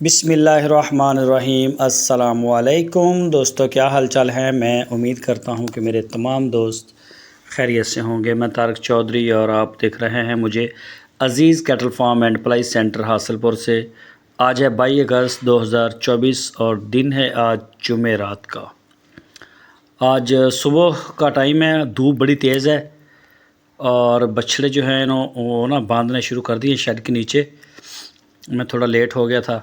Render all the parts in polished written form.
بسم اللہ الرحمن الرحیم۔ السلام علیکم دوستو، کیا حال چال ہے؟ میں امید کرتا ہوں کہ میرے تمام دوست خیریت سے ہوں گے۔ میں طارق چودھری اور آپ دیکھ رہے ہیں مجھے عزیز کیٹل فارم اینڈ پلائی سینٹر حاصل پور سے۔ آج ہے 22 اگست 2024 اور دن ہے آج جمعرات کا۔ آج صبح کا ٹائم ہے، دھوپ بڑی تیز ہے اور بچھڑے جو ہیں وہ باندھنے شروع کر دیے شیڈ کے نیچے۔ میں تھوڑا لیٹ ہو گیا تھا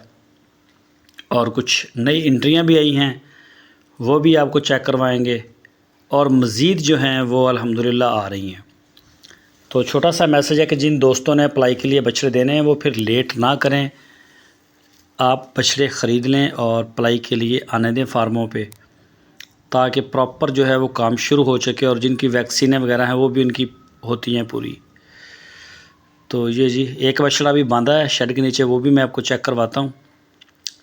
اور کچھ نئی انٹریاں بھی آئی ہیں، وہ بھی آپ کو چیک کروائیں گے، اور مزید جو ہیں وہ الحمدللہ آ رہی ہیں۔ تو چھوٹا سا میسج ہے کہ جن دوستوں نے اپلائی کے لیے بچھڑے دینے ہیں وہ پھر لیٹ نہ کریں، آپ بچھڑے خرید لیں اور اپلائی کے لیے آنے دیں فارموں پہ، تاکہ پراپر جو ہے وہ کام شروع ہو سکے، اور جن کی ویکسینیں وغیرہ ہیں وہ بھی ان کی ہوتی ہیں پوری۔ تو یہ جی ایک بچڑا بھی باندھا ہے شیڈ کے نیچے، وہ بھی میں آپ کو چیک کرواتا ہوں۔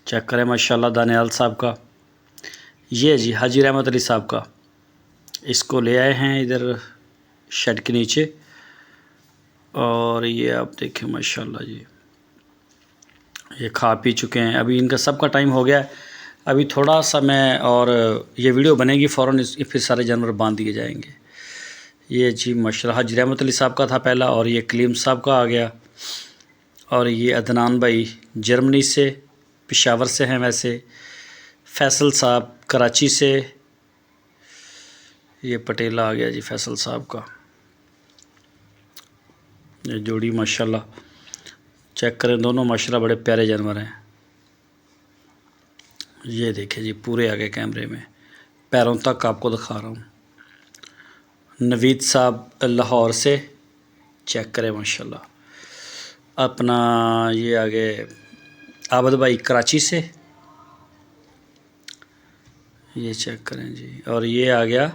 چیک کریں ماشاءاللہ دانیال صاحب کا، یہ جی حاجی رحمت علی صاحب کا، اس کو لے آئے ہیں ادھر شیڈ کے نیچے، اور یہ آپ دیکھیں ماشاءاللہ جی یہ کھا پی چکے ہیں۔ ابھی ان کا سب کا ٹائم ہو گیا ہے، ابھی تھوڑا سا میں اور یہ ویڈیو بنے گی فوراً پھر سارے جانور باندھ دیے جائیں گے۔ یہ جی ماشاءاللہ حاجی رحمت علی صاحب کا تھا پہلا، اور یہ کلیم صاحب کا آ گیا، اور یہ عدنان بھائی جرمنی سے، پشاور سے ہیں ویسے، فیصل صاحب کراچی سے، یہ پٹیلہ آ گیا جی فیصل صاحب کا۔ یہ جوڑی ماشاءاللہ چیک کریں، دونوں ماشاءاللہ بڑے پیارے جانور ہیں۔ یہ دیکھیں جی پورے آگے کیمرے میں پیروں تک آپ کو دکھا رہا ہوں۔ نوید صاحب لاہور سے، چیک کریں ماشاءاللہ۔ اپنا یہ آگے عابد بھائی کراچی سے، یہ چیک کریں جی، اور یہ آ گیا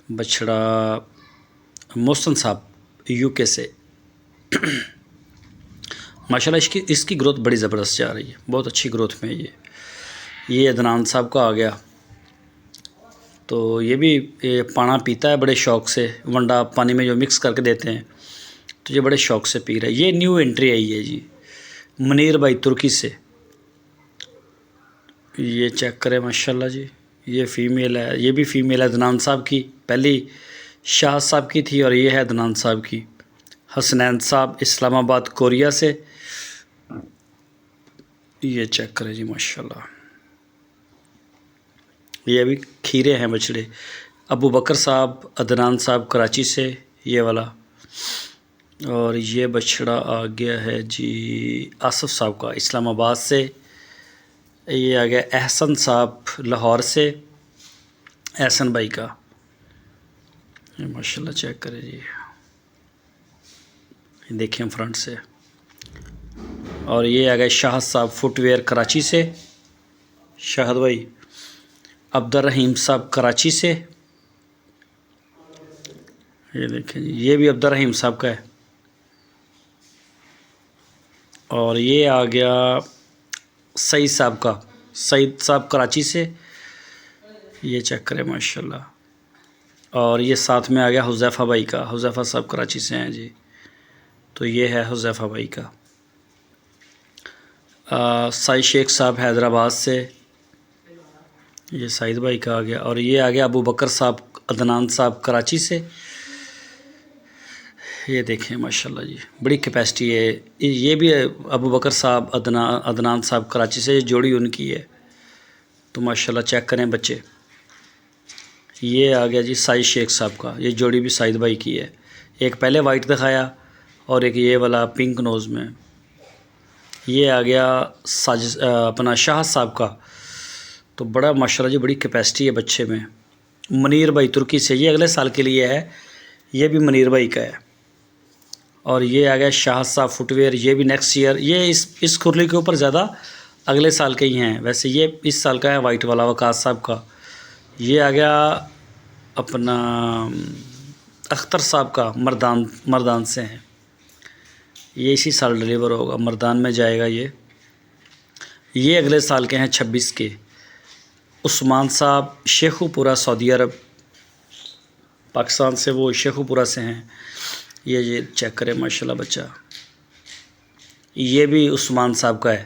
بچھڑا محسن صاحب یو کے سے۔ ماشاءاللہ اس کی گروتھ بڑی زبردست جا رہی ہے، بہت اچھی گروتھ میں ہے یہ عدنان صاحب کا آ گیا، تو یہ بھی پانا پیتا ہے بڑے شوق سے، ونڈا پانی میں جو مکس کر کے دیتے ہیں تو یہ بڑے شوق سے پی رہا ہے۔ یہ نیو انٹری آئی ہے جی منیر بھائی ترکی سے، یہ چیک کریں ماشاءاللہ جی، یہ فیمیل ہے، یہ بھی فیمیل ہے عدنان صاحب کی، پہلی شاہ صاحب کی تھی اور یہ ہے عدنان صاحب کی۔ حسنین صاحب اسلام آباد کوریا سے، یہ چیک کریں جی ماشاءاللہ، یہ بھی کھیرے ہیں بچڑے۔ ابو بکر صاحب عدنان صاحب کراچی سے، یہ والا، اور یہ بچڑا آ گیا ہے جی آصف صاحب کا اسلام آباد سے، یہ آ گیا احسن صاحب لاہور سے، احسن بھائی کا، یہ ماشاءاللہ چیک کریں جی، دیکھیں فرنٹ سے، اور یہ آ گئے شاہد صاحب فٹ ویئر کراچی سے، شاہد بھائی۔ عبد الرحیم صاحب کراچی سے، یہ دیکھیں جی یہ بھی عبد الرحیم صاحب کا ہے، اور یہ آ گیا سعید صاحب کا، سعید صاحب کراچی سے، یہ چیک کریں ماشاءاللہ، اور یہ ساتھ میں آ گیا حذیفہ بھائی کا، حذیفہ صاحب کراچی سے ہیں جی، تو یہ ہے حذیفہ بھائی کا۔ سعید شیخ صاحب حیدرآباد سے، یہ سعید بھائی کا آ گیا، اور یہ آ گیا ابو بکر صاحب عدنان صاحب کراچی سے، یہ دیکھیں ماشاءاللہ جی بڑی کیپیسٹی ہے، یہ بھی ابو بکر صاحب عدنان صاحب کراچی سے، یہ جوڑی ان کی ہے، تو ماشاءاللہ چیک کریں بچے۔ یہ آ گیا جی سعید شیخ صاحب کا، یہ جوڑی بھی سعید بھائی کی ہے، ایک پہلے وائٹ دکھایا اور ایک یہ والا پنک نوز میں۔ یہ آ گیا اپنا شاہد صاحب کا، تو بڑا ماشاءاللہ جی بڑی کیپیسٹی ہے بچے میں۔ منیر بھائی ترکی سے، یہ اگلے سال کے لیے ہے، یہ بھی منیر بھائی کا ہے، اور یہ آ گیا شاہد صاحب فٹ ویئر، یہ بھی نیکسٹ ایئر، یہ اس کھرلی کے اوپر زیادہ اگلے سال کے ہی ہیں، ویسے یہ اس سال کا ہے وائٹ والا وقاص صاحب کا۔ یہ آ گیا اپنا اختر صاحب کا، مردان سے ہیں، یہ اسی سال ڈلیور ہوگا، مردان میں جائے گا یہ اگلے سال کے ہیں 26 کے۔ عثمان صاحب شیخو پورہ سعودی عرب، پاکستان سے وہ شیخو پورہ سے ہیں، یہ چیک کریں ماشاءاللہ بچہ، یہ بھی عثمان صاحب کا ہے،